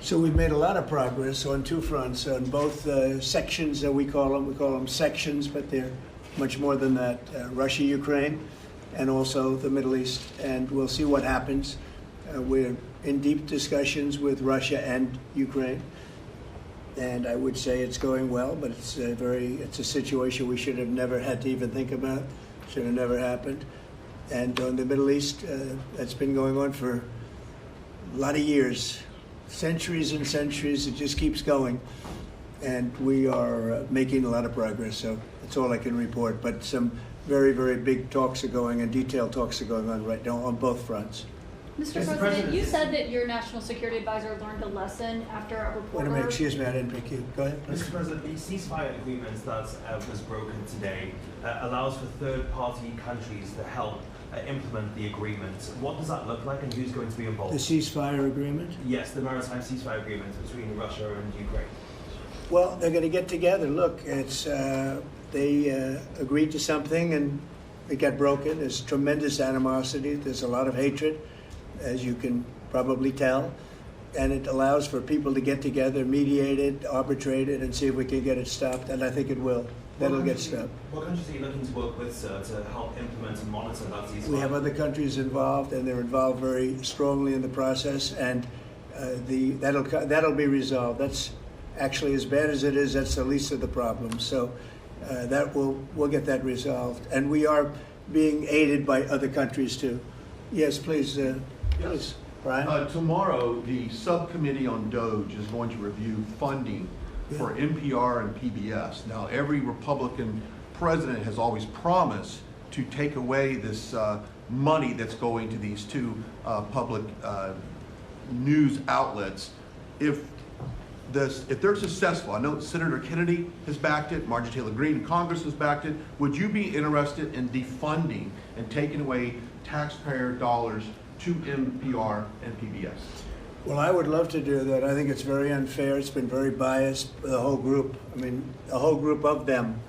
So we've made a lot of progress on two fronts, on both sections that we call them sections, but they're much more than that, Russia, Ukraine, and also the Middle East. And we'll see what happens. We're in deep discussions with Russia and Ukraine. And I would say it's going well, but it's a situation we should have never had to even think about, should have never happened. And on the Middle East, that's been going on for a lot of years. Centuries and centuries, it just keeps going. And we are making a lot of progress, so that's all I can report. But some very, very big talks are going and detailed talks are going on right now on both fronts. Mr. President, you said that your national security advisor learned a lesson after a reporter... Wait a minute, excuse me, I didn't pick you. Go ahead, please. Mr. President, the ceasefire agreement that was broken today allows for third-party countries to help implement the agreement. What does that look like and who's going to be involved? The ceasefire agreement? Yes, the maritime ceasefire agreement between Russia and Ukraine. Well, they're going to get together. Look, they agreed to something and it got broken. There's tremendous animosity. There's a lot of hatred, as you can probably tell. And it allows for people to get together, mediate it, arbitrate it, and see if we can get it stopped. And I think it will. That'll get stopped. What countries are you looking to work with, sir, to help implement and monitor that ceasefire? We have other countries involved, and they're involved very strongly in the process. And that'll be resolved. That's actually, as bad as it is, that's the least of the problems. So we'll get that resolved. And we are being aided by other countries too. Yes, please. Please, Brian. Tomorrow, the subcommittee on DOGE is going to review funding for NPR and PBS. Now, every Republican president has always promised to take away this money that's going to these two public news outlets. If they're successful, I know Senator Kennedy has backed it, Marjorie Taylor Greene in Congress has backed it. Would you be interested in defunding and taking away taxpayer dollars to NPR and PBS? Well, I would love to do that. I think it's very unfair. It's been very biased, the whole group. I mean, a whole group of them.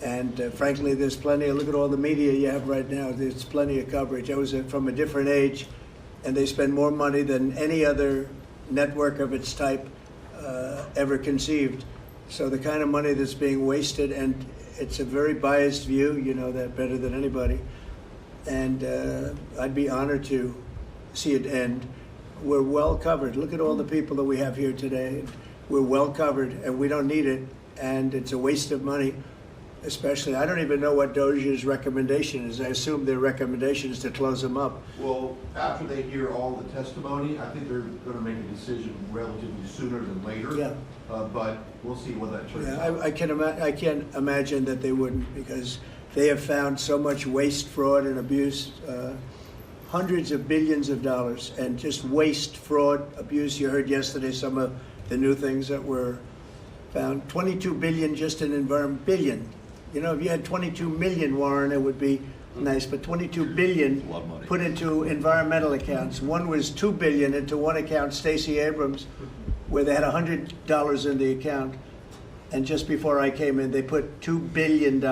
And frankly, there's plenty look at all the media you have right now. There's plenty of coverage. I was from a different age, and they spend more money than any other network of its type ever conceived. So the kind of money that's being wasted, and it's a very biased view, you know that better than anybody. And I'd be honored to see it end. We're well covered. Look at all the people that we have here today. We're well covered, and we don't need it, and it's a waste of money, especially. I don't even know what DOJ's recommendation is. I assume their recommendation is to close them up. Well, after they hear all the testimony, I think they're going to make a decision relatively sooner than later. Yeah. But we'll see what that turns out. I can't imagine that they wouldn't, because they have found so much waste, fraud, and abuse, hundreds of billions of dollars, and just waste, fraud, abuse. You heard yesterday some of the new things that were found. 22 billion just in environment, billion. You know, if you had 22 million, Warren, it would be nice, but 22 billion put into environmental accounts. One was 2 billion into one account, Stacey Abrams, where they had $100 in the account. And just before I came in, they put $2 billion.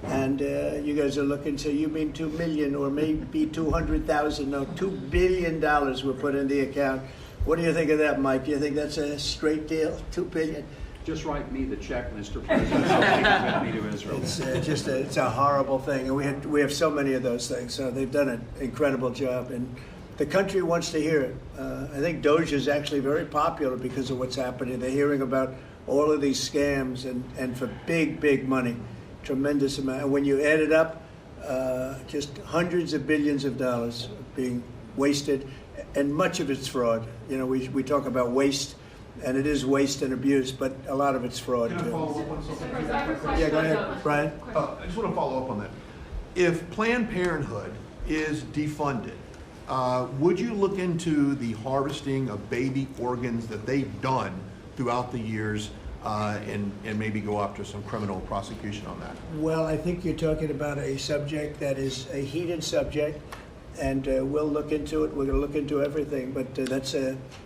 And you guys are looking, so you mean 2 million or maybe 200,000? No, $2 billion were put in the account. What do you think of that, Mike? Do you think that's a straight deal? 2 billion? Just write me the check, Mr. President. I'll take it with me to Israel. It's it's a horrible thing, and we have so many of those things. So they've done an incredible job, and the country wants to hear it. I think DOGE is actually very popular because of what's happening. They're hearing about all of these scams and for big money, tremendous amount. And when you add it up, just hundreds of billions of dollars being wasted, and much of it's fraud. You know, we talk about waste. And it is waste and abuse, but a lot of it's fraud Can I too. follow up on something? Yeah, go ahead, Brian. I just want to follow up on that. If Planned Parenthood is defunded, would you look into the harvesting of baby organs that they've done throughout the years and maybe go after some criminal prosecution on that? Well, I think you're talking about a subject that is a heated subject, and we'll look into it. We're going to look into everything, but that's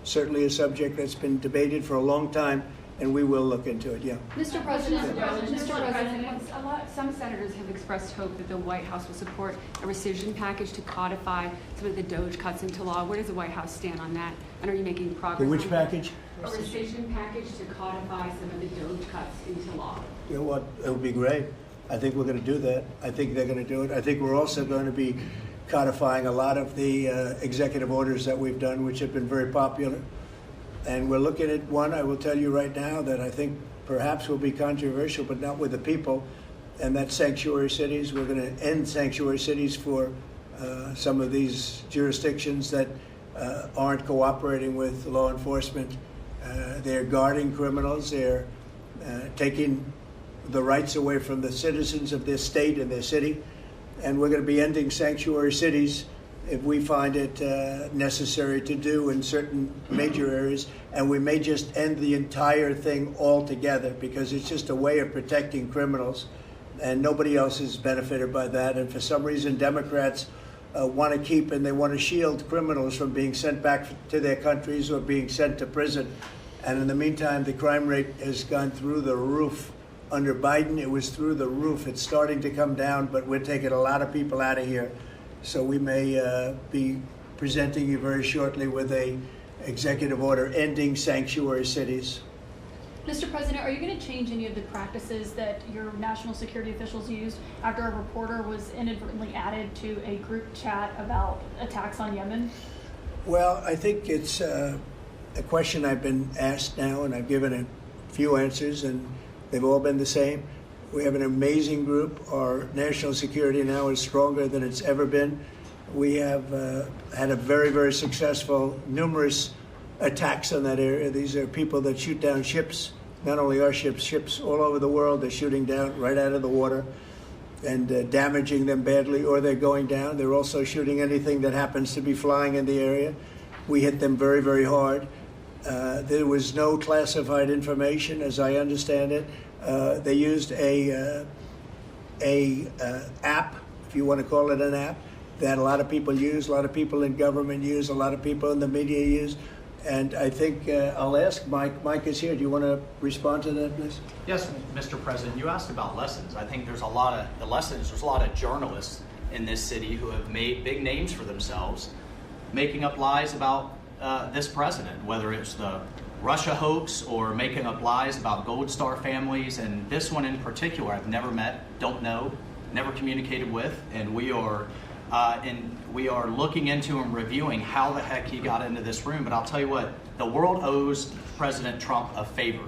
certainly a subject that's been debated for a long time, and we will look into it, yeah. Mr. President, Some senators have expressed hope that the White House will support a rescission package to codify some of the DOJ cuts into law. Where does the White House stand on that? And are you making progress? Which on that? package? A rescission package to codify some of the DOJ cuts into law. You know what, it would be great. I think we're going to do that. I think they're going to do it. I think we're also going to be codifying a lot of the executive orders that we've done, which have been very popular. And we're looking at one, I will tell you right now, that I think perhaps will be controversial, but not with the people, and that's sanctuary cities. We're going to end sanctuary cities for some of these jurisdictions that aren't cooperating with law enforcement. They're guarding criminals. They're taking the rights away from the citizens of their state and their city. And we're going to be ending sanctuary cities if we find it necessary to do in certain major areas. And we may just end the entire thing altogether because it's just a way of protecting criminals. And nobody else is benefited by that. And for some reason, Democrats want to keep and they want to shield criminals from being sent back to their countries or being sent to prison. And in the meantime, the crime rate has gone through the roof. Under Biden, it was through the roof. It's starting to come down, but we're taking a lot of people out of here. So we may be presenting you very shortly with a executive order ending sanctuary cities. Mr. President, are you going to change any of the practices that your national security officials used after a reporter was inadvertently added to a group chat about attacks on Yemen? Well, I think it's a question I've been asked now, and I've given a few answers, and they've all been the same. We have an amazing group. Our national security now is stronger than it's ever been. We have had a very, very successful, numerous attacks on that area. These are people that shoot down ships, not only our ships, ships all over the world. They're shooting down right out of the water and damaging them badly, or they're going down. They're also shooting anything that happens to be flying in the area. We hit them very, very hard. There was no classified information, as I understand it. They used a app, if you want to call it an app, that a lot of people use, a lot of people in government use, a lot of people in the media use. And I think I'll ask Mike. Mike is here. Do you want to respond to that, please? Yes, Mr. President. You asked about lessons. I think there's a lot of journalists in this city who have made big names for themselves, making up lies about this president, whether it's the Russia hoax or making up lies about Gold Star families. And this one in particular, I've never met, don't know, never communicated with, and we are looking into and reviewing how the heck he got into this room. But I'll tell you what, the world owes President Trump a favor.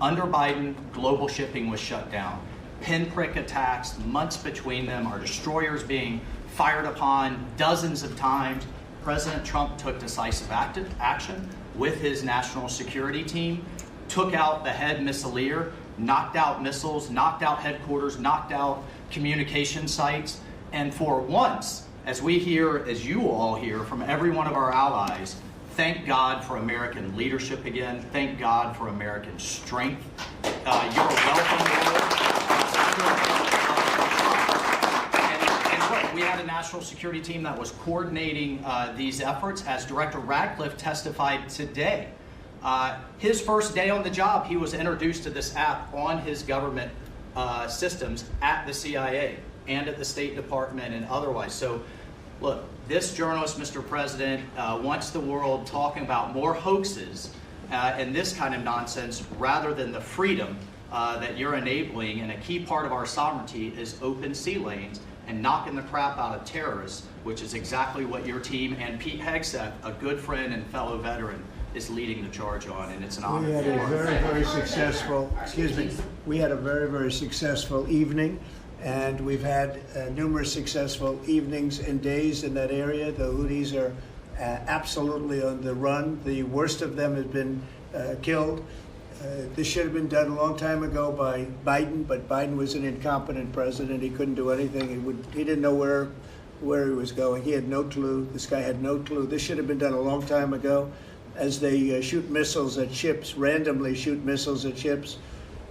Under Biden, global shipping was shut down. Pinprick attacks, months between them, our destroyers being fired upon dozens of times. President Trump took decisive action with his national security team, took out the head missileer, knocked out missiles, knocked out headquarters, knocked out communication sites. And for once, as we hear, as you all hear from every one of our allies, thank God for American leadership again. Thank God for American strength. You're welcome. We had a national security team that was coordinating these efforts. As Director Radcliffe testified today, his first day on the job, he was introduced to this app on his government systems at the CIA and at the State Department and otherwise. So, look, this journalist, Mr. President, wants the world talking about more hoaxes and this kind of nonsense rather than the freedom that you're enabling. And a key part of our sovereignty is open sea lanes and knocking the crap out of terrorists, which is exactly what your team and Pete Hegseth, a good friend and fellow veteran, is leading the charge on, and it's an honor. We had a very, very successful, we had a very, very successful evening, and we've had numerous successful evenings and days in that area. The Houthis are absolutely on the run. The worst of them has been killed. This should have been done a long time ago by Biden, but Biden was an incompetent president. He couldn't do anything. He didn't know where he was going. He had no clue. This guy had no clue. This should have been done a long time ago. As they shoot missiles at ships, randomly shoot missiles at ships,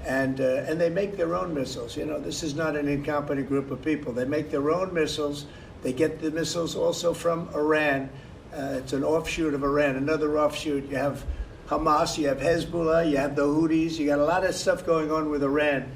and they make their own missiles. You know, this is not an incompetent group of people. They make their own missiles. They get the missiles also from Iran. It's an offshoot of Iran. Another offshoot, you have Hamas, you have Hezbollah, you have the Houthis, you got a lot of stuff going on with Iran.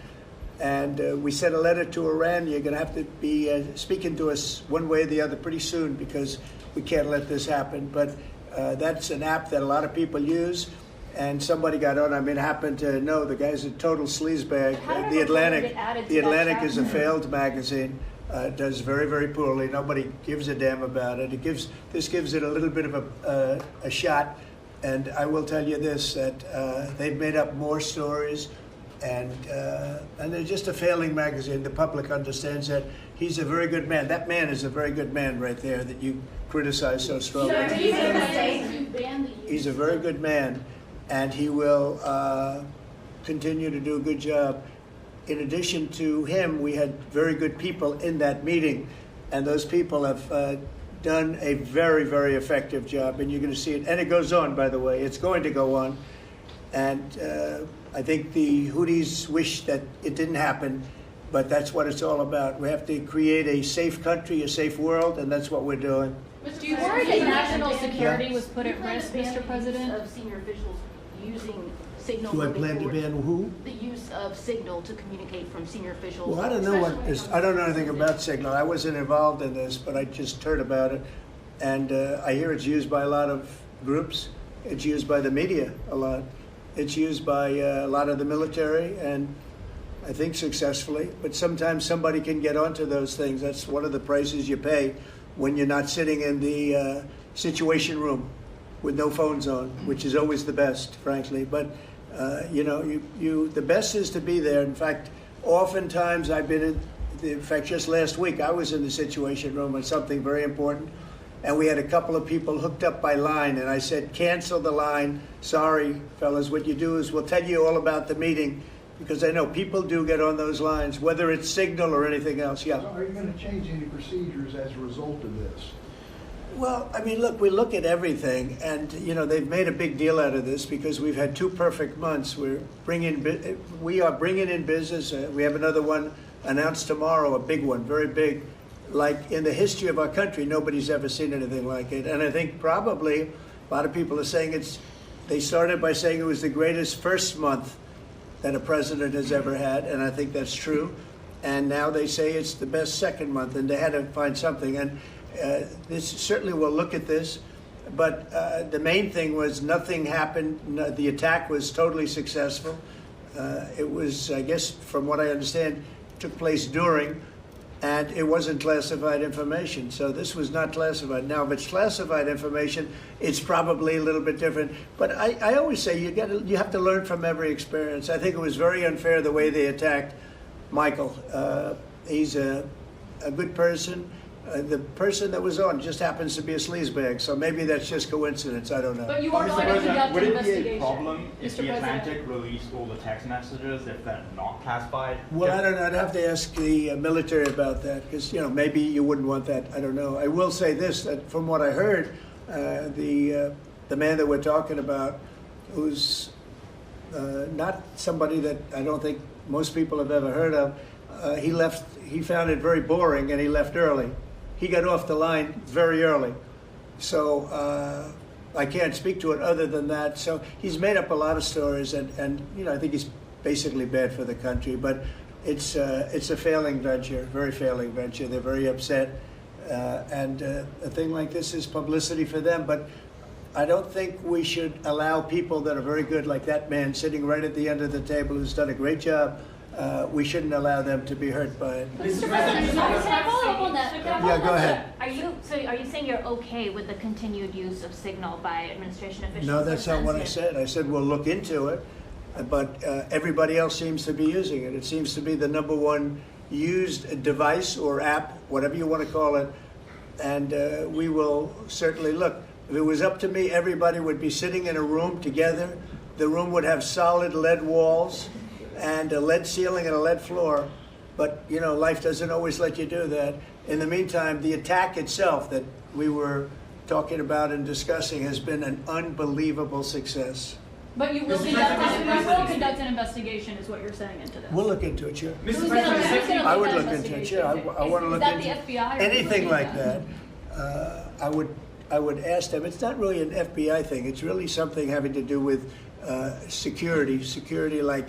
And we sent a letter to Iran. You're going to have to be speaking to us one way or the other pretty soon because we can't let this happen. But that's an app that a lot of people use. And somebody got on. I mean, happened to know the guy's a total sleazebag. How did The our Atlantic, get added to the that Atlantic chat? is a failed magazine. Does very, very poorly. Nobody gives a damn about it. This gives it a little bit of a shot. And I will tell you this: that they've made up more stories. And they're just a failing magazine. The public understands that. He's a very good man. That man is a very good man right there that you criticize so strongly. He's a very good man, and he will continue to do a good job. In addition to him, we had very good people in that meeting, and those people have done a very, very effective job, and you're going to see it. And it goes on, by the way. It's going to go on. And I think the Houthis wish that it didn't happen, but that's what it's all about. We have to create a safe country, a safe world, and that's what we're doing. Do you worry that national security was put at risk, Mr. President? Of senior officials using Signal. Do I plan to ban who? The use of Signal to communicate from senior officials. Well, I don't know I don't know anything about Signal. I wasn't involved in this, but I just heard about it. And I hear it's used by a lot of groups. It's used by the media a lot. It's used by a lot of the military, and I think successfully. But sometimes somebody can get onto those things. That's one of the prices you pay when you're not sitting in the situation room with no phones on, which is always the best, frankly. But the best is to be there. In fact, oftentimes I've been in fact, just last week I was in the situation room on something very important. And we had a couple of people hooked up by line, and I said, cancel the line. Sorry, fellas, what you do is we'll tell you all about the meeting, because I know people do get on those lines, whether it's Signal or anything else. Yeah. So are you going to change any procedures as a result of this? Well, I mean, look, we look at everything, and, they've made a big deal out of this because we've had 2 perfect months. We are bringing in business. We have another one announced tomorrow, a big one, very big. Like in the history of our country, nobody's ever seen anything like it. And I think probably a lot of people are saying they started by saying it was the greatest first month that a president has ever had, and I think that's true. And now they say it's the best second month, and they had to find something. And this certainly will look at this, but the main thing was nothing happened. The attack was totally successful. It was, I guess, from what I understand, took place during. And it wasn't classified information, so this was not classified. Now, if it's classified information, it's probably a little bit different. But I always say you have to learn from every experience. I think it was very unfair the way they attacked Michael. He's a good person. The person that was on just happens to be a sleazebag, so maybe that's just coincidence. I don't know. But you are going to conduct would an it be investigation. a problem if Mr. the President. Atlantic released all the text messages if they're not classified? Well, I don't know. I'd have to ask the military about that because, maybe you wouldn't want that. I don't know. I will say this, that from what I heard, the man that we're talking about, who's not somebody that I don't think most people have ever heard of, he found it very boring and he left early. He got off the line very early. So I can't speak to it other than that. So he's made up a lot of stories, and I think he's basically bad for the country. But it's a failing venture, very failing venture. They're very upset, and a thing like this is publicity for them. But I don't think we should allow people that are very good, like that man sitting right at the end of the table who's done a great job. We shouldn't allow them to be hurt by it. Mr. President, can I follow up on that? Yeah, go ahead. Are you saying you're okay with the continued use of Signal by administration officials? No, that's not what I said. I said we'll look into it, but everybody else seems to be using it. It seems to be the #1 used device or app, whatever you want to call it, and we will certainly look. If it was up to me, everybody would be sitting in a room together. The room would have solid lead walls and a lead ceiling and a lead floor. But, life doesn't always let you do that. In the meantime, the attack itself that we were talking about and discussing has been an unbelievable success. But you will conduct an investigation, is what you're saying into this. We'll look into it, sure. Who's gonna I would lead that look into it, sure. I want to look Is that into the FBI? Or anything who's like leading that. I would I would ask them, it's not really an FBI thing, it's really something having to do with security. Security, like,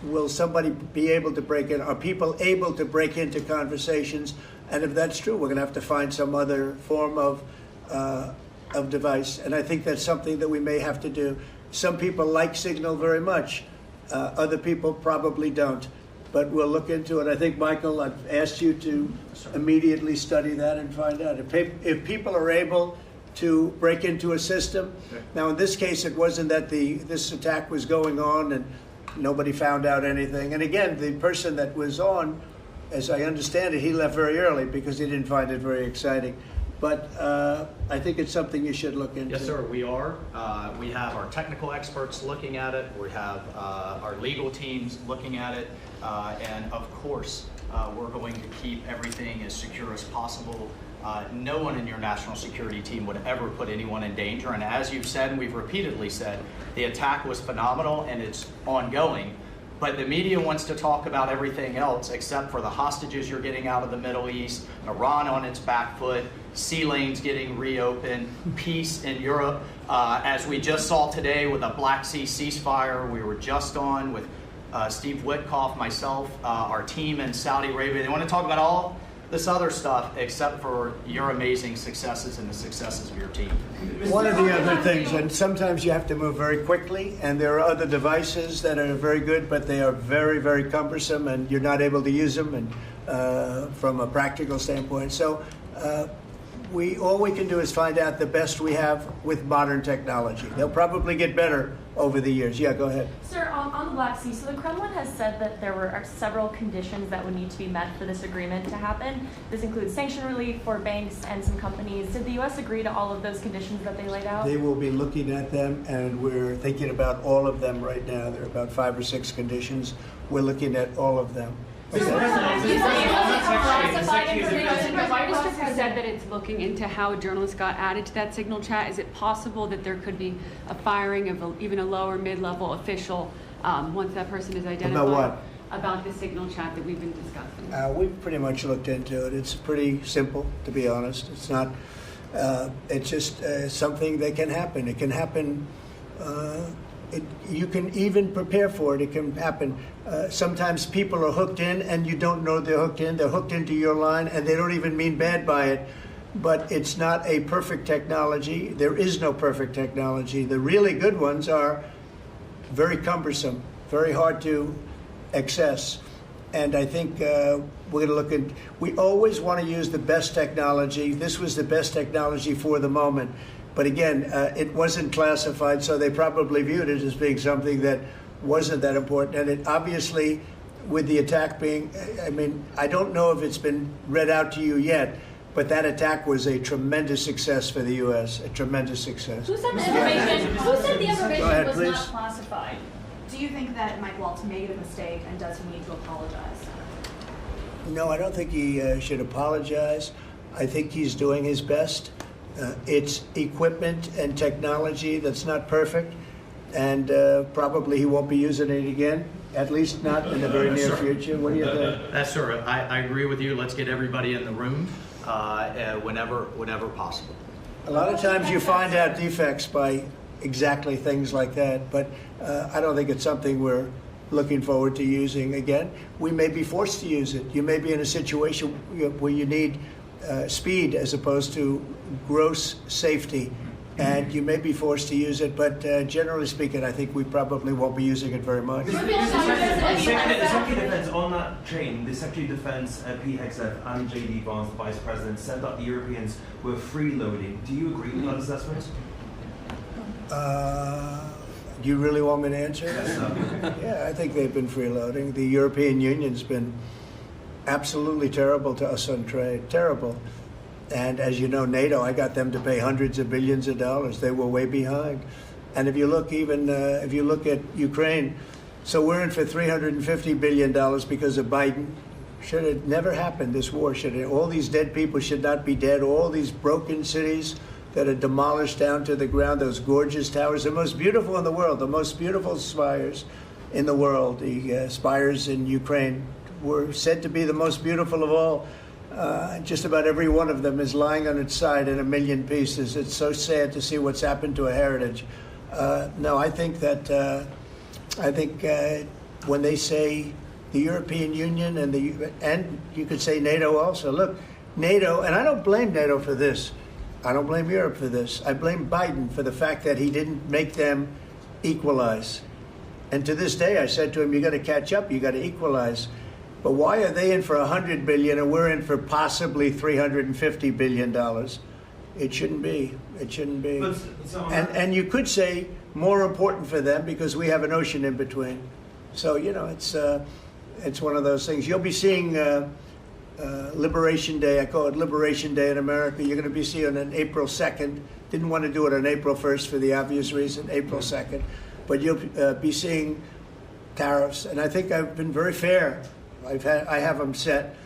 will somebody be able to break in? Are people able to break into conversations? And if that's true, we're going to have to find some other form of device. And I think that's something that we may have to do. Some people like Signal very much. Other people probably don't. But we'll look into it. I think, Michael, I've asked you to immediately study that and find out. If people are able to break into a system, now in this case it wasn't that this attack was going on and nobody found out anything. And again, the person that was on, as I understand it, he left very early because he didn't find it very exciting. But I think it's something you should look into. Yes, sir, we are. We have our technical experts looking at it. We have our legal teams looking at it. And of course, we're going to keep everything as secure as possible. No one in your national security team would ever put anyone in danger. And as you've said, and we've repeatedly said, the attack was phenomenal and it's ongoing. But the media wants to talk about everything else except for the hostages you're getting out of the Middle East, Iran on its back foot, sea lanes getting reopened, peace in Europe. As we just saw today with a Black Sea ceasefire, we were just on with Steve Witkoff, myself, our team in Saudi Arabia. They want to talk about all this other stuff except for your amazing successes and the successes of your team. One of the other things, and sometimes you have to move very quickly, and there are other devices that are very good, but they are very, very cumbersome, and you're not able to use them and from a practical standpoint. So all we can do is find out the best we have with modern technology. They'll probably get better over the years. Yeah, go ahead. Sir, on the Black Sea, so the Kremlin has said that there are several conditions that would need to be met for this agreement to happen. This includes sanction relief for banks and some companies. Did the U.S. agree to all of those conditions that they laid out? They will be looking at them, and we're thinking about all of them right now. There are about 5 or 6 conditions. We're looking at all of them. The White House has said that it's looking into how a journalist got added to that Signal chat. Is it possible that there could be a firing of even a lower mid-level official once that person is identified? About what? About the Signal chat that we've been discussing. We've pretty much looked into it. It's pretty simple, to be honest. It's not. It's just something that can happen. It can happen. You can even prepare for it. It can happen. Sometimes people are hooked in and you don't know they're hooked in. They're hooked into your line and they don't even mean bad by it. But it's not a perfect technology. There is no perfect technology. The really good ones are very cumbersome, very hard to access. And I think we're going to look at, we always want to use the best technology. This was the best technology for the moment. But again, it wasn't classified, so they probably viewed it as being something that wasn't that important. And it obviously, with the attack being, I mean, I don't know if it's been read out to you yet, but that attack was a tremendous success for the U.S., a tremendous success. Who said the information ahead, was please. not classified? Do you think that Mike Waltz made a mistake, and does he need to apologize? No, I don't think he should apologize. I think he's doing his best. It's equipment and technology that's not perfect, and probably he won't be using it again, at least not in the very near future. What do you think? That's sir. I agree with you. Let's get everybody in the room whenever possible. A lot of times you find out defects by exactly things like that, but I don't think it's something we're looking forward to using again. We may be forced to use it. You may be in a situation where you need speed as opposed to gross safety, and you may be forced to use it, but generally speaking, I think we probably won't be using it very much. The Secretary of Defense, on that train, the Secretary of Defense, Pete Hegseth, and J.D. Vance, the Vice President, said that the Europeans were freeloading. Do you agree with that assessment? Do you really want me to answer? Yeah, I think they've been freeloading. The European Union's been absolutely terrible to us on trade, terrible. And as you know, NATO, I got them to pay hundreds of billions of dollars. They were way behind. And if you look if you look at Ukraine, so we're in for $350 billion because of Biden. Should have never happened, this war. All these dead people should not be dead. All these broken cities that are demolished down to the ground, those gorgeous towers, the most beautiful in the world, the most beautiful spires in the world. The spires in Ukraine were said to be the most beautiful of all. Just about every one of them is lying on its side in a million pieces. It's so sad to see what's happened to a heritage. No, I think that when they say the European Union and you could say NATO also. Look, NATO, and I don't blame NATO for this. I don't blame Europe for this. I blame Biden for the fact that he didn't make them equalize. And to this day, I said to him, you got to catch up, you got to equalize. But why are they in for $100 billion and we're in for possibly $350 billion? It shouldn't be. It shouldn't be. And you could say more important for them because we have an ocean in between. So, you know, it's one of those things. You'll be seeing Liberation Day. I call it Liberation Day in America. You're going to be seeing it on April 2nd. Didn't want to do it on April 1st for the obvious reason, April 2nd. But you'll be seeing tariffs. And I think I've been very fair. I have them set.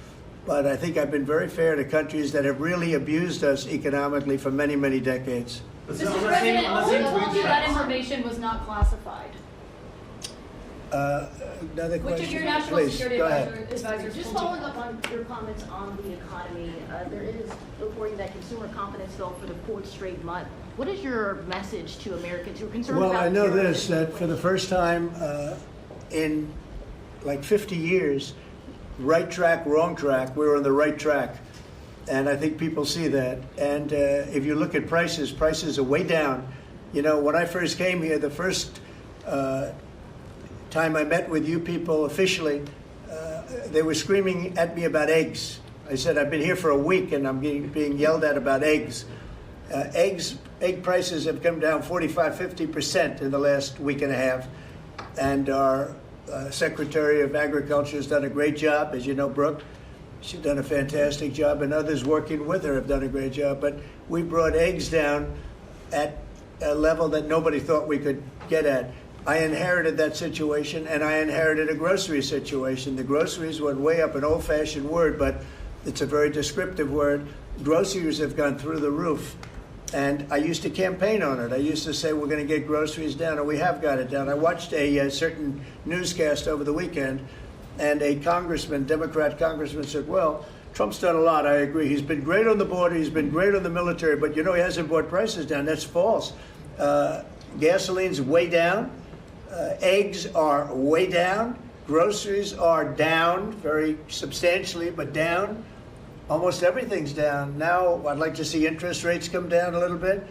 But I think I've been very fair to countries that have really abused us economically for many, many decades. Mr. President, also told you that information was not classified. Another question? Which of your national Please, security go advisors Just told you? following up on your comments on the economy, there is reporting that consumer confidence fell for the fourth straight month. What is your message to Americans who are concerned about Well, I know terrorism this, that for the first time in like 50 years, right track, wrong track, we're on the right track. And I think people see that. And if you look at prices, prices are way down. You know, when I first came here, the first time I met with you people officially, they were screaming at me about eggs. I said, I've been here for a week and I'm being yelled at about eggs. Egg prices have come down 45, 50% in the last week and a half. And our Secretary of Agriculture has done a great job. As you know, Brooke, she's done a fantastic job, and others working with her have done a great job. But we brought eggs down at a level that nobody thought we could get at. I inherited that situation, and I inherited a grocery situation. The groceries went way up, an old-fashioned word, but it's a very descriptive word. Groceries have gone through the roof. And I used to campaign on it. I used to say, we're going to get groceries down, and we have got it down. I watched a certain newscast over the weekend, and a congressman, Democrat congressman, said, well, Trump's done a lot, I agree. He's been great on the border, he's been great on the military, but you know he hasn't brought prices down. That's false. Gasoline's way down. Eggs are way down. Groceries are down very substantially, but down. Almost everything's down. Now, I'd like to see interest rates come down a little bit,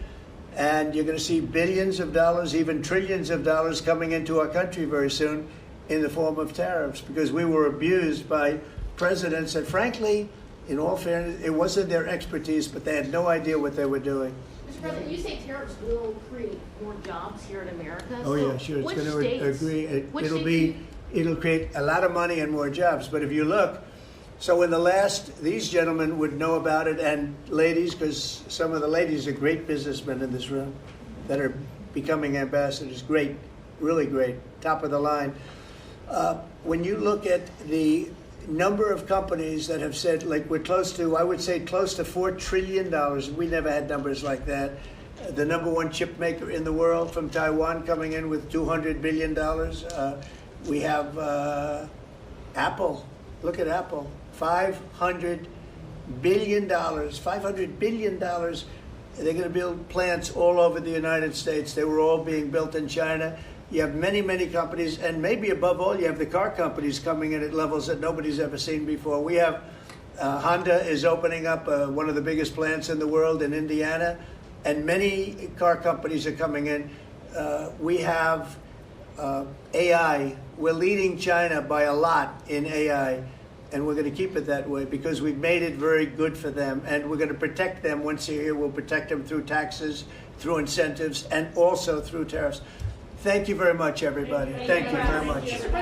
and you're going to see billions of dollars, even trillions of dollars coming into our country very soon in the form of tariffs, because we were abused by presidents that, frankly, in all fairness, it wasn't their expertise, but they had no idea what they were doing. Mr. President, you say tariffs will create more jobs here in America. Oh, yeah, sure. It's going to agree. It'll create a lot of money and more jobs. But if you look, so in the last, these gentlemen would know about it, and ladies, because some of the ladies are great businessmen in this room that are becoming ambassadors. Great, really great, top of the line. When you look at the number of companies that have said, like we're close to, I would say close to $4 trillion. We never had numbers like that. The number one chip maker in the world from Taiwan coming in with $200 billion. We have Apple. Look at Apple. $500 billion. $500 billion. They're going to build plants all over the United States. They were all being built in China. You have many, many companies, and maybe above all, you have the car companies coming in at levels that nobody's ever seen before. We have Honda is opening up one of the biggest plants in the world in Indiana, and many car companies are coming in. We have AI. We're leading China by a lot in AI, and we're going to keep it that way because we've made it very good for them, and we're going to protect them once they're here. We'll protect them through taxes, through incentives, and also through tariffs. Thank you very much, everybody. Thank you very much.